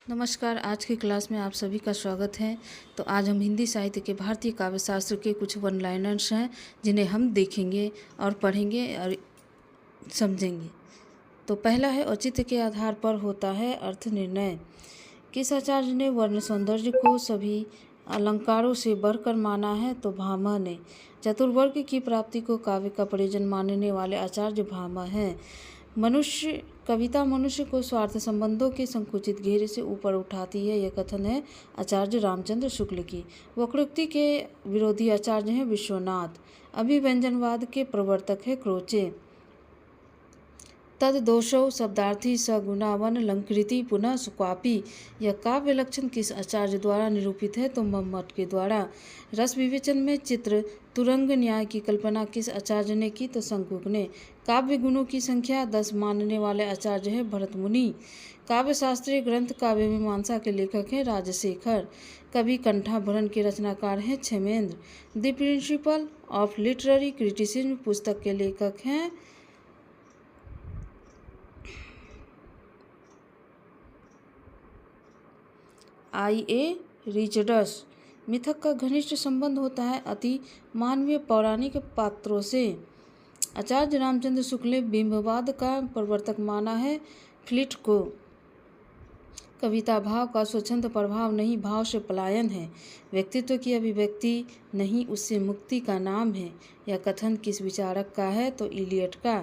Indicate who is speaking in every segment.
Speaker 1: नमस्कार। आज की क्लास में आप सभी का स्वागत है। तो आज हम हिंदी साहित्य के भारतीय काव्य शास्त्र के कुछ वन लाइनर्स हैं जिन्हें हम देखेंगे और पढ़ेंगे और समझेंगे। तो पहला है, औचित्य के आधार पर होता है अर्थ निर्णय। किस आचार्य ने वर्ण सौंदर्य को सभी अलंकारों से बढ़कर माना है? तो भामह ने। चतुर्वर्ग की प्राप्ति को काव्य का प्रयोजन मानने वाले आचार्य भामह हैं। कविता मनुष्य को स्वार्थ संबंधों के संकुचित घेरे से ऊपर उठाती है, यह कथन है आचार्य रामचंद्र शुक्ल की। वक्रोक्ति के विरोधी आचार्य हैं विश्वनाथ। अभिव्यंजनवाद के प्रवर्तक है क्रोचे। तद दोषौ शब्दार्थी सगुणावन लंकृति पुनः सुक्वापी। यह काव्य लक्षण किस आचार्य द्वारा निरूपित है? तो मम्मट के द्वारा। रस विवेचन में चित्र तुरंग न्याय की कल्पना किस आचार्य ने की? तो शंकुक ने। काव्य गुणों की संख्या 10 मानने वाले आचार्य है भरत मुनि। काव्य शास्त्रीय ग्रंथ काव्य मीमांसा के लेखक हैं राजशेखर। कवि कंठाभरण के रचनाकार हैं Kshemendra. The principle of literary criticism पुस्तक के लेखक हैं I.A. रिचर्ड्स। मिथक का घनिष्ठ संबंध होता है अति मानवीय पौराणिक पात्रों से। आचार्य रामचंद्र शुक्ल ने बिंबवाद का प्रवर्तक माना है फ्लिट को। कविता भाव का स्वच्छंद प्रभाव नहीं, भाव से पलायन है। व्यक्तित्व की अभिव्यक्ति नहीं, उससे मुक्ति का नाम है। यह कथन किस विचारक का है? तो इलियट का।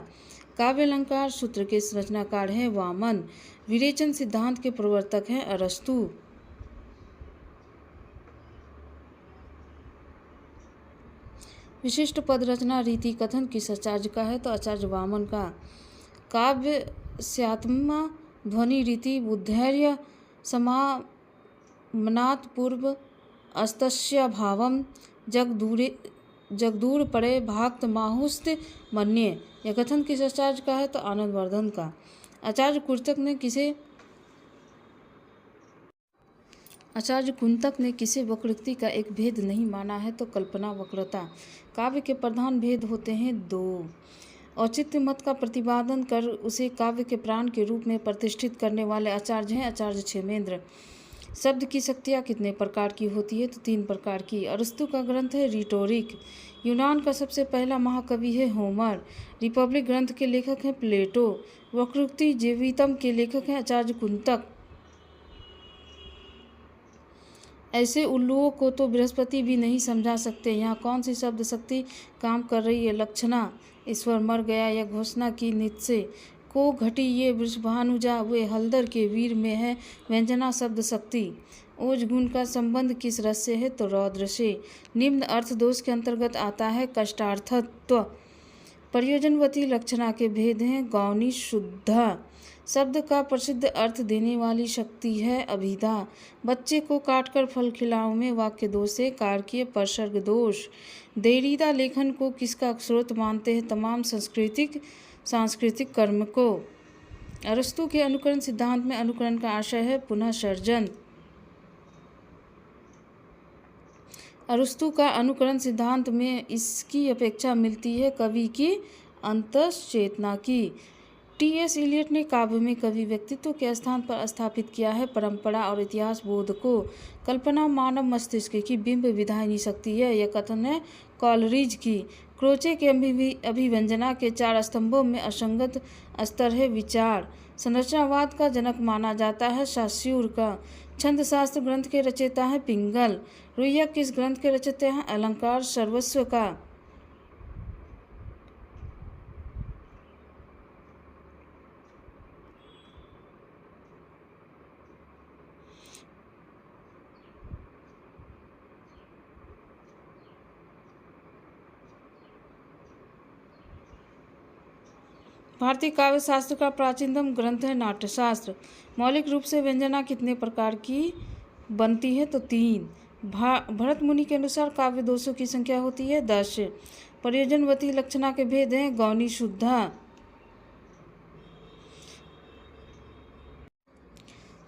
Speaker 1: काव्य अलंकार सूत्र के रचनाकार हैं वामन। विरेचन सिद्धांत के प्रवर्तक हैं अरस्तु। विशिष्ट पद रचना रीति कथन किस आचार्य का है? तो आचार्य वामन का। काव्य स्यात्मा ध्वनि रीति बुद्धैर्य समामनात् पूर्व अस्तस्य भावम जगदूर परे भाक्त माहुस्त मन्ये। यह कथन किस आचार्य का है? तो आनंदवर्धन का। आचार्य कुंतक ने किसे वक्रोक्ति का एक भेद नहीं माना है? तो कल्पना वक्रता। काव्य के प्रधान भेद होते हैं 2। औचित्य मत का प्रतिपादन कर उसे काव्य के प्राण के रूप में प्रतिष्ठित करने वाले आचार्य हैं आचार्य क्षेमेंद्र। शब्द की शक्तियाँ कितने प्रकार की होती है? तो 3 प्रकार की। अरस्तु का ग्रंथ है रिटोरिक। यूनान का सबसे पहला महाकवि है होमर। रिपब्लिक ग्रंथ के लेखक हैं प्लेटो। वक्रोक्ति जीवितम के लेखक हैं आचार्य कुंतक। ऐसे उल्लुओं को तो बृहस्पति भी नहीं समझा सकते। यहाँ कौन सी शब्द शक्ति काम कर रही है? लक्षणा। ईश्वर मर गया यह घोषणा की नित से। को घटी ये वृषभानुजा वे हलदर के वीर में है व्यंजना शब्द शक्ति। ओज गुण का संबंध किस रस से है? तो रौद्र से। निम्न अर्थ दोष के अंतर्गत आता है कष्टार्थत्व। प्रयोजनवती लक्षणा के भेद हैं गौणी शुद्धा। शब्द का प्रसिद्ध अर्थ देने वाली शक्ति है अभिधा। बच्चे को काटकर फल खिलाओ में वाक्य दोष है कारकीय प्रसर्ग दोष। देरीदा लेखन को किसका स्रोत मानते हैं? तमाम सांस्कृतिक कर्म को। अरस्तु के अनुकरण सिद्धांत में अनुकरण का आशय है पुनः सर्जन। अरस्तु का अनुकरण सिद्धांत में इसकी अपेक्षा मिलती है कवि की अंतश्चेतना की। T.S. इलियट ने काव्य में कवि व्यक्तित्व के स्थान पर स्थापित किया है परंपरा और इतिहास बोध को। कल्पना मानव मस्तिष्क की बिंब विधायनी शक्ति है, यह कथन है कॉलरिज की। क्रोचे के अभिव्यंजना के 4 स्तंभों में असंगत स्तर है विचार। संरचनावाद का जनक माना जाता है सास्यूर का। छंद शास्त्र ग्रंथ के रचयिता है पिंगल। रुइया किस ग्रंथ के रचयिता हैं? अलंकार सर्वस्व का। भारतीय काव्य शास्त्र का प्राचीनतम ग्रंथ है नाट्यशास्त्र। मौलिक रूप से व्यंजना कितने प्रकार की बनती है? तो 3। भरत मुनि के अनुसार काव्य दोषों की संख्या होती है 10। प्रयोजनवती लक्षणा के भेद हैं गौणी शुद्धा।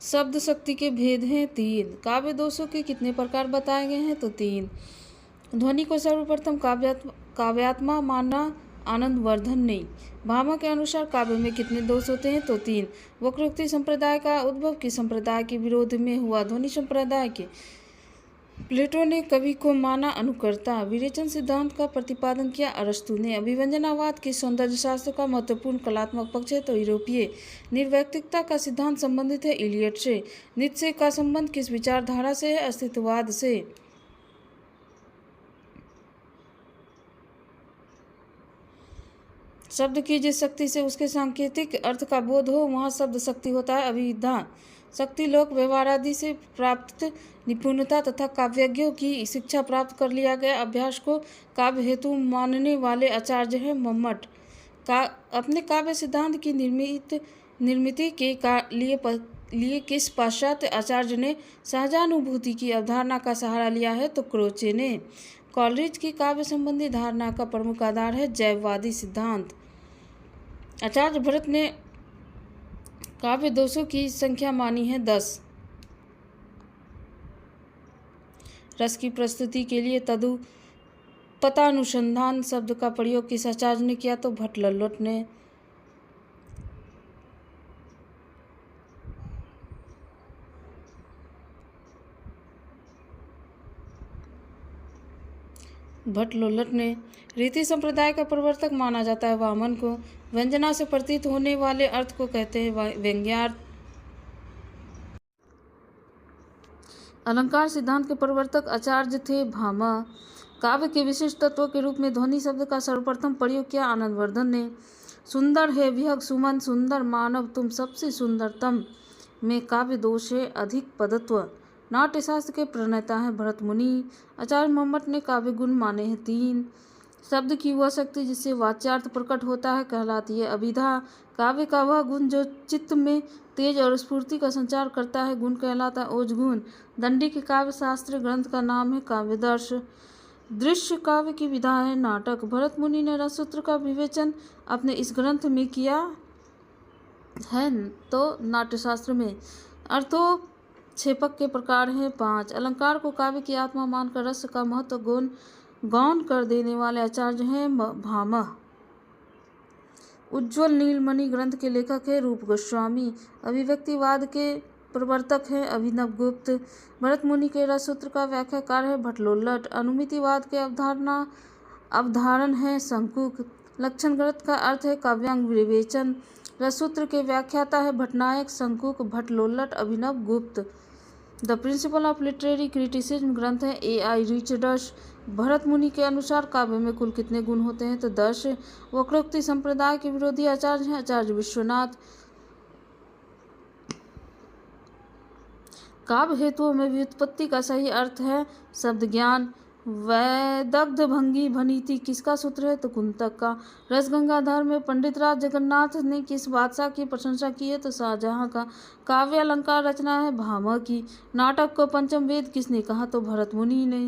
Speaker 1: शब्द शक्ति के भेद हैं 3। काव्य दोषों के कितने प्रकार बताए गए हैं? तो 3। ध्वनि को सर्वप्रथम काव्यात्मा माना आनंदवर्धन ने। भामा के अनुसार काव्य में कितने दोष होते हैं? तो 3। वक्रोक्ति संप्रदाय का उद्भव किस संप्रदाय के विरोध में हुआ? ध्वनि संप्रदाय के। प्लेटो ने कवि को माना अनुकर्ता। विरेचन सिद्धांत का प्रतिपादन किया अरस्तु ने। अभिव्यंजनावाद किस सौंदर्य शास्त्र का महत्वपूर्ण कलात्मक पक्ष है? तो यूरोपीय। निर्वैयक्तिकता का सिद्धांत संबंधित है इलियट से। नीत्शे का संबंध किस विचारधारा से है? अस्तित्ववाद से। शब्द की जिस शक्ति से उसके सांकेतिक अर्थ का बोध हो वहाँ शब्द शक्ति होता है। अभिधा शक्ति लोक व्यवहार आदि से प्राप्त निपुणता तथा काव्यज्ञों की शिक्षा प्राप्त कर लिया गया अभ्यास को काव्य हेतु मानने वाले आचार्य हैं मम्मट। अपने काव्य सिद्धांत की निर्मिति के लिए किस पाश्चात्य आचार्य ने सहजानुभूति की अवधारणा का सहारा लिया है? तो क्रोचे ने। कॉलरिज की काव्य संबंधी धारणा का प्रमुख आधार है जैववादी सिद्धांत। आचार्य भरत ने काव्य दोषों की संख्या मानी है 10। रस की प्रस्तुति के लिए तदुपतानुसंधान शब्द का प्रयोग किस आचार्य ने किया? तो भट्ट लल्लोट ने। भट्ट लोल्लट ने। रीति संप्रदाय का प्रवर्तक माना जाता है वामन को। व्यंजना से प्रतीत होने वाले अर्थ को कहते हैं व्यंग्यार्थ। अलंकार सिद्धांत के प्रवर्तक आचार्य थे भामा। काव्य के विशिष्ट तत्व के रूप में ध्वनि शब्द का सर्वप्रथम प्रयोग किया आनंदवर्धन ने। सुंदर है विहग सुमन सुंदर मानव तुम सबसे सुंदरतम में काव्य दोष है अधिक पदत्व। नाट्यशास्त्र के प्रणेता हैं भरत मुनि। आचार्य मम्मट ने काव्य गुण माने हैं 3। शब्द की वह शक्ति जिससे वाच्यार्थ प्रकट होता है कहलाती है अभिधा। काव्य का वह गुण जो चित्त में तेज और स्फूर्ति का संचार करता है गुण कहलाता है ओज गुण। दंडी के काव्य शास्त्र ग्रंथ का नाम है काव्यदर्श। दृश्य काव्य की विधा है नाटक। भरत मुनि ने रससूत्र का विवेचन अपने इस ग्रंथ में किया है तो नाट्यशास्त्र में। अर्थों क्षेपक के प्रकार हैं 5। अलंकार को काव्य की आत्मा मानकर रस का महत्व गौण कर देने वाले आचार्य हैं भामा। उज्ज्वल नीलमणि ग्रंथ के लेखक है रूप गोस्वामी। अभिव्यक्तिवाद के प्रवर्तक हैं अभिनव गुप्त। भरत मुनि के रससूत्र का व्याख्याकार है भट्ट लोल्लट। अनुमितिवाद के अवधारण है शंकुक। लक्षण ग्रंथ का अर्थ है काव्यांग विवेचन। रससूत्र के व्याख्याता है भट्टनायक शंकुक भट्ट लोल्लट अभिनव गुप्त। The principle of literary criticism ग्रंथ है A.I. रिचर्ड्स। भरत मुनि के अनुसार काव्य में कुल कितने गुण होते हैं? तो 10। वक्रोक्ति संप्रदाय के विरोधी आचार्य हैं आचार्य विश्वनाथ। काव्य हेतुओं में व्युत्पत्ति का सही अर्थ है शब्द ज्ञान। वैदग्ध भंगी भनीति किसका सूत्र है? तो कुंतक का। रसगंगाधर में पंडित राज जगन्नाथ ने किस बादशाह की प्रशंसा की है? तो शाहजहां का। काव्य अलंकार रचना है भामा की। नाटक को पंचम वेद किसने कहा? तो भरत मुनि ने।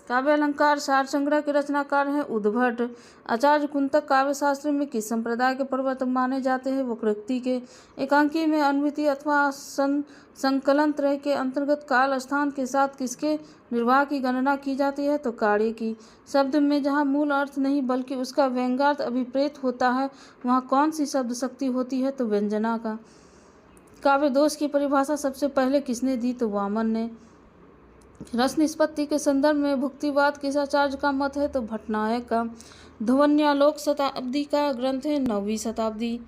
Speaker 1: काव्य अलंकार सार संग्रह के रचनाकार हैं उद्भट। आचार्य कुंतक काव्य शास्त्र में किस संप्रदाय के प्रवर्तक माने जाते हैं? वक्रोक्ति के। एकांकी में अनुमिति अथवा संकलन त्रय के अंतर्गत काल स्थान के साथ किसके निर्वाह की गणना की जाती है? तो कार्य की। शब्द में जहाँ मूल अर्थ नहीं बल्कि उसका व्यंग्यार्थ अभिप्रेत होता है वहाँ कौन सी शब्द शक्ति होती है? तो व्यंजना का। काव्य दोष की परिभाषा सबसे पहले किसने दी? तो वामन ने। रस निष्पत्ति के संदर्भ में भुक्तिवाद किस आचार्य का मत है? तो भट्टनायक का। ध्वन्यालोक शताब्दी का ग्रंथ है 9वीं शताब्दी।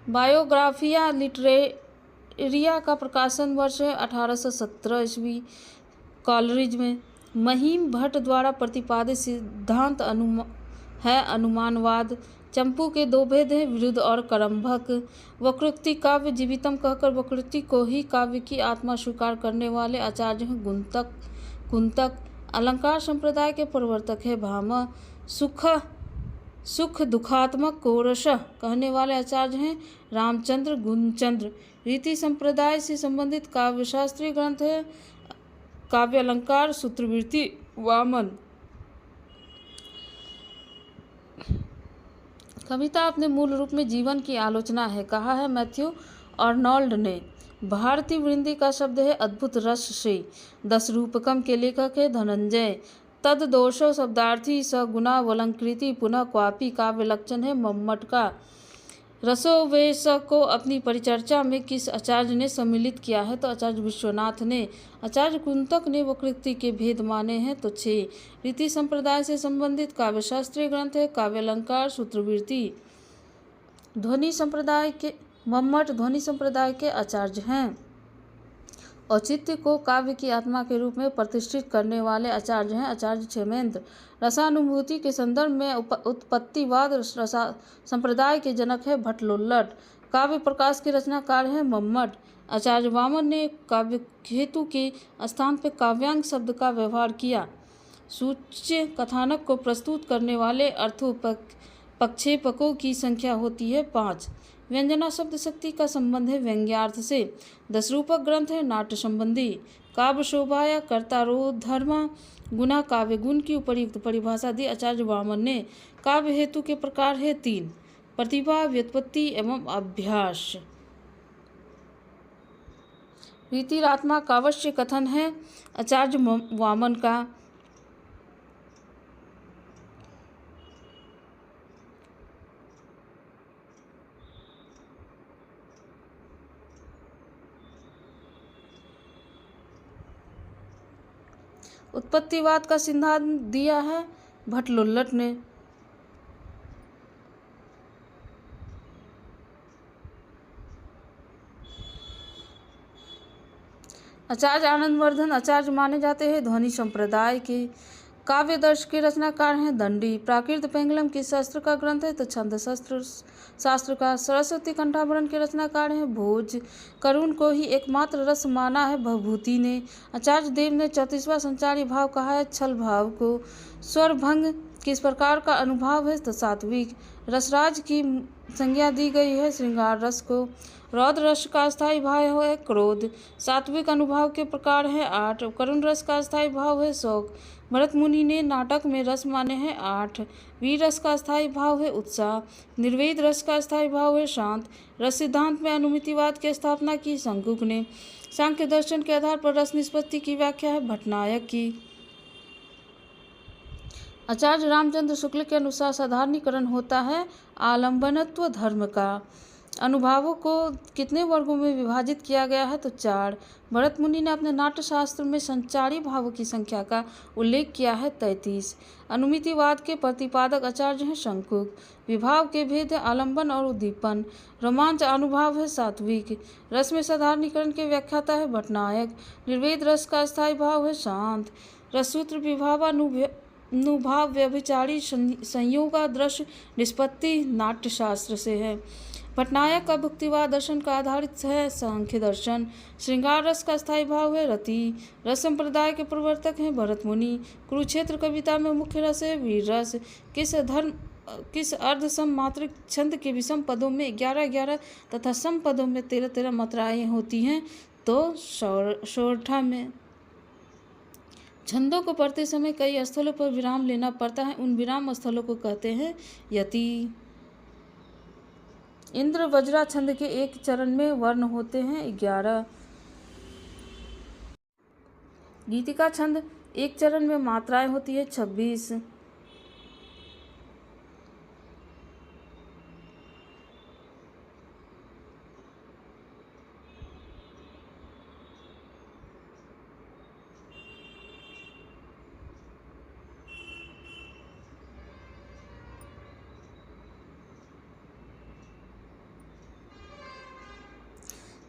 Speaker 1: बायोग्राफिया लिटरेरिया का प्रकाशन वर्ष है 1817 ईस्वी। कॉलरिज में। महीम भट्ट द्वारा प्रतिपादित सिद्धांत है अनुमानवाद। चंपू के 2 भेद हैं विरुद्ध और करम्भक। वक्रोक्ति काव्य जीवितम कहकर वक्रोक्ति को ही काव्य की आत्मा स्वीकार करने वाले आचार्य हैं कुंतक। अलंकार संप्रदाय के प्रवर्तक है भामा। सुख दुखात्मक को रस कहने वाले आचार्य हैं रामचंद्र गुणचंद्र। रीति संप्रदाय से संबंधित काव्यशास्त्रीय ग्रंथ है काव्य अलंकार सूत्रवृत्ति वामन। कविता अपने मूल रूप में जीवन की आलोचना है कहा है मैथ्यू आर्नोल्ड ने। भारती वृंदी का शब्द है अद्भुत रस से। 10 रूपकम के लेखक है धनंजय। तद दोषो शब्दार्थी स गुणा वलंकृति पुनः क्वापी काव्य लक्षण है मम्मट का। रसोवेश को अपनी परिचर्चा में किस आचार्य ने सम्मिलित किया है? तो आचार्य विश्वनाथ ने। आचार्य कुंतक ने वकृति के भेद माने हैं तो 6। रीति संप्रदाय से संबंधित काव्य शास्त्रीय ग्रंथ है काव्यालंकार सूत्रवृत्ति। ध्वनि संप्रदाय के मम्मट ध्वनि संप्रदाय के आचार्य हैं। औचित्य को काव्य की आत्मा के रूप में प्रतिष्ठित करने वाले आचार्य हैं आचार्य क्षेमेंद्र। रसानुभूति के संदर्भ में उत्पत्तिवाद संप्रदाय के जनक है भट्टलोल्लट। काव्य प्रकाश के रचनाकार हैं मम्मट। आचार्य वामन ने काव्य हेतु के स्थान पर काव्यांग शब्द का व्यवहार किया। सूच्य कथानक को प्रस्तुत करने वाले अर्थोपक्षेपकों की संख्या होती है 5। व्यंजना शब्द शक्ति का संबंध है व्यंग्यार्थ से। 10 रूपक ग्रंथ है नाट्य संबंधी। काव्य शोभाया कर्तारोध धर्मा गुना काव्य गुण की उपयुक्त परिभाषा दी आचार्य वामन ने। काव्य हेतु के प्रकार है 3 प्रतिभा व्युत्पत्ति एवं अभ्यास। रीतिरात्मा काव्य कथन है आचार्य वामन का। उत्पत्तिवाद का सिद्धांत दिया है भट्टलोल्लट ने। आचार्य आनंदवर्धन आचार्य माने जाते हैं ध्वनि संप्रदाय के। काव्यदर्श के रचनाकार हैं दंडी। प्राकृत पेंगलम किस शास्त्र का ग्रंथ है? तो छंद शास्त्र का। सरस्वती कंठाभरण के रचनाकार हैं भोज। करुण को ही एकमात्र रस माना है भवभूति ने। आचार्य देव ने 34वां संचारी भाव कहा है छल भाव को। स्वर भंग किस प्रकार का अनुभाव है? तो सात्विक। रसराज की संज्ञा दी गई है श्रृंगार रस को। रौद्र रस का स्थायी भाव है क्रोध। सात्विक अनुभाव के प्रकार है 8। करुण रस का स्थायी भाव है शोक। भरत मुनि ने नाटक में रस माने हैं 8। वीर रस का स्थायी भाव है उत्साह। निर्वेद रस का स्थायी भाव है शांत। रस सिद्धांत में अनुमितिवाद की स्थापना की शंकुक ने। सांख्य दर्शन के आधार पर रस निष्पत्ति की व्याख्या है भट्टनायक की। आचार्य रामचंद्र शुक्ल के अनुसार साधारणीकरण होता है आलंबनत्व धर्म का। अनुभावों को कितने वर्गों में विभाजित किया गया है? तो 4। भरत मुनि ने अपने नाट्यशास्त्र में संचारी भावों की संख्या का उल्लेख किया है 33। अनुमितिवाद के प्रतिपादक आचार्य हैं शंकुक। विभाव के भेद है आलंबन और उद्दीपन। रोमांच अनुभाव है सात्विक। रस में साधारणीकरण के व्याख्याता है भट्टनायक। निर्वेद रस का स्थायी भाव है शांत। रससूत्र विभावानुभाव व्यभिचारी संयोगादृश निष्पत्ति नाट्यशास्त्र से है। भट्टनायक का भुक्तिवाद दर्शन का आधारित है सांख्य दर्शन। श्रृंगार रस का स्थायी भाव है रति। रस संप्रदाय के प्रवर्तक हैं भरत मुनि। कुरुक्षेत्र कविता में मुख्य रस है वीर रस। किस अर्ध सम मात्रिक छंद के विषम पदों में 11-11 तथा सम पदों में 13-13 मात्राएं होती हैं? तो सोरठा में। छंदों को पढ़ते समय कई स्थलों पर विराम लेना पड़ता है। उन विराम स्थलों को कहते हैं यति। इंद्र वज्रा छंद के एक चरण में वर्ण होते हैं 11। गीतिका छंद एक चरण में मात्राएं होती है 26।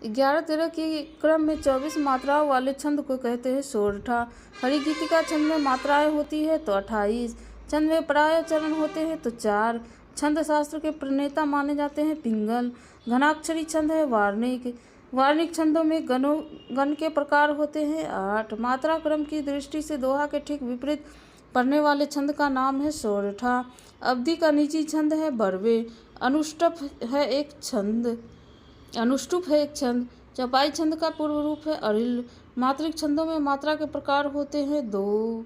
Speaker 1: ग्यारह 13 के क्रम में 24 मात्राओं वाले छंद को कहते हैं सोरठा। हरिगीतिका छंद में मात्राएं होती है तो 28। छंद में प्राय चरण होते हैं तो 4। छंद शास्त्र के प्रणेता माने जाते हैं पिंगल। घनाक्षरी छंद है वार्णिक। वार्णिक छंदों में गण के प्रकार होते हैं 8। मात्रा क्रम की दृष्टि से दोहा के ठीक विपरीत पढ़ने वाले छंद का नाम है सोरठा। अवधि का निजी छंद है बरवे। अनुष्टुप है एक छंद। चौपाई छंद का पूर्व रूप है अरिल। मात्रिक छंदों में मात्रा के प्रकार होते हैं 2।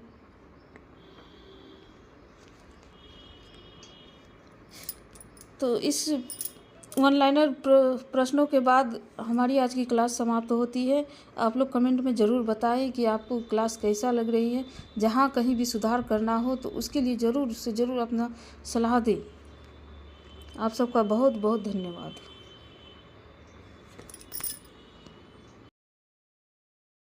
Speaker 1: तो इस वन लाइनर प्रश्नों के बाद हमारी आज की क्लास समाप्त होती है। आप लोग कमेंट में ज़रूर बताएं कि आपको क्लास कैसा लग रही है। जहाँ कहीं भी सुधार करना हो तो उसके लिए ज़रूर से ज़रूर अपना सलाह दें। आप सबका बहुत बहुत धन्यवाद।